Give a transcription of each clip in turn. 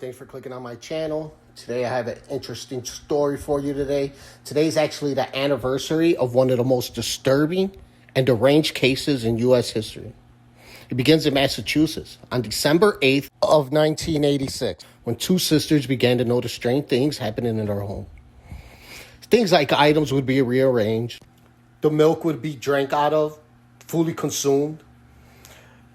Thanks for clicking on my channel. Today I have an interesting story for you today. Today's actually the anniversary of one of the most disturbing and deranged cases in U.S. history. It begins in Massachusetts on December 8th of 1986 when two sisters began to notice strange things happening in their home. Things like items would be rearranged, the milk would be drank out of, fully consumed,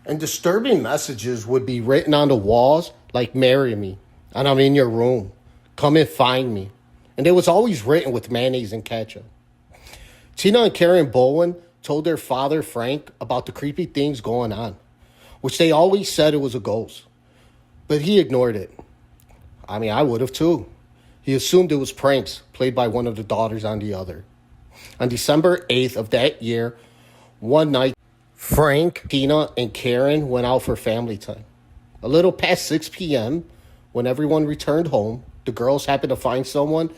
and disturbing messages would be written on the walls like, "Marry me," and "I'm in your room. Come and find me." And it was always written with mayonnaise and ketchup. Tina and Karen Bowen told their father, Frank, about the creepy things going on, which they always said it was a ghost. But he ignored it. I would have too. He assumed it was pranks played by one of the daughters on the other. On December 8th of that year, one night, Frank, Tina, and Karen went out for family time. A little past 6 p.m., when everyone returned home, the girls happened to find someone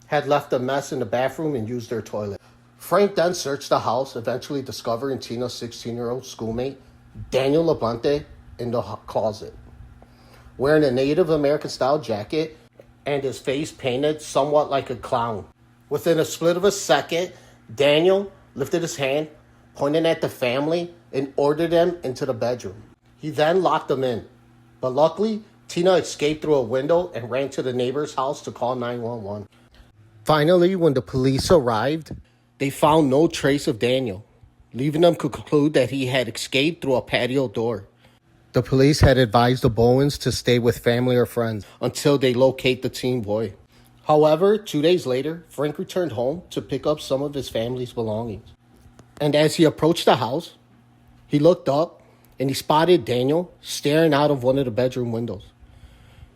had left a mess in the bathroom and used their toilet. Frank then searched the house, eventually discovering Tina's 16-year-old schoolmate, Daniel Laplante, in the closet, wearing a Native American-style jacket and his face painted somewhat like a clown. Within a split of a second, Daniel lifted his hand, pointing at the family, and ordered them into the bedroom. He then locked them in. But luckily, Tina escaped through a window and ran to the neighbor's house to call 911. Finally, when the police arrived, they found no trace of Daniel, leaving them to conclude that he had escaped through a patio door. The police had advised the Bowens to stay with family or friends until they locate the teen boy. However, 2 days later, Frank returned home to pick up some of his family's belongings. And as he approached the house, he looked up and he spotted Daniel staring out of one of the bedroom windows.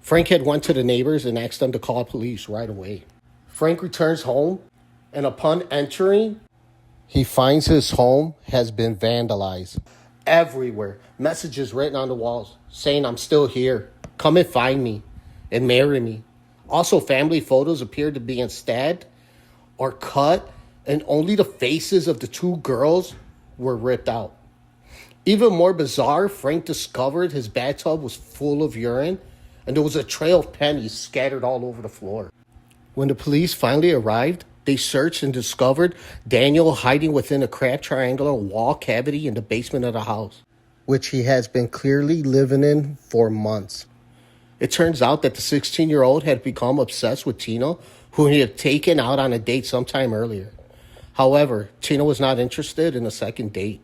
Frank had went to the neighbors and asked them to call police right away. Frank returns home, and upon entering, he finds his home has been vandalized. Everywhere, messages written on the walls saying, "I'm still here, come and find me, and marry me." Also, family photos appeared to be stabbed or cut, and only the faces of the two girls were ripped out. Even more bizarre, Frank discovered his bathtub was full of urine, and there was a trail of pennies scattered all over the floor. When the police finally arrived, they searched and discovered Daniel hiding within a cramped triangular wall cavity in the basement of the house, which he has been clearly living in for months. It turns out that the 16-year-old had become obsessed with Tina, who he had taken out on a date sometime earlier. However, Tina was not interested in a second date,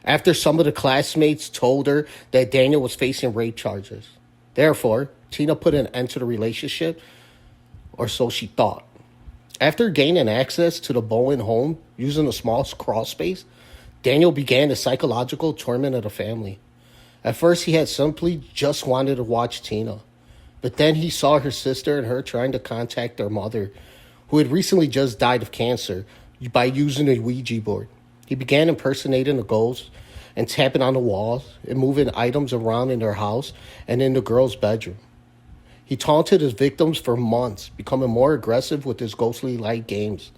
after some of the classmates told her that Daniel was facing rape charges. Therefore, Tina put an end to the relationship, or so she thought. After gaining access to the Bowen home using a small crawl space, Daniel began the psychological torment of the family. At first, he had simply just wanted to watch Tina, but then he saw her sister and her trying to contact their mother, who had recently just died of cancer, by using a Ouija board. He began impersonating the ghosts and tapping on the walls and moving items around in their house and in the girl's bedroom. He taunted his victims for months, becoming more aggressive with his ghostly-like games,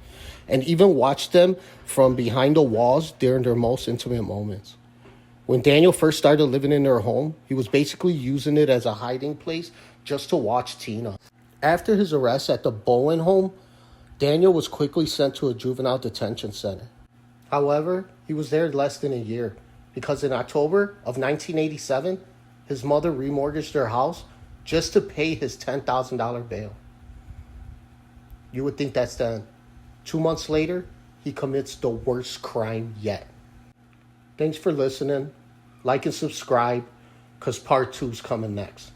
and even watched them from behind the walls during their most intimate moments. When Daniel first started living in their home, he was basically using it as a hiding place just to watch Tina. After his arrest at the Bowen home, Daniel was quickly sent to a juvenile detention center. However, he was there less than a year, because in October of 1987, his mother remortgaged their house just to pay his $10,000 bail. You would think that's the end. 2 months later, he commits the worst crime yet. Thanks for listening. Like and subscribe, because part 2's coming next.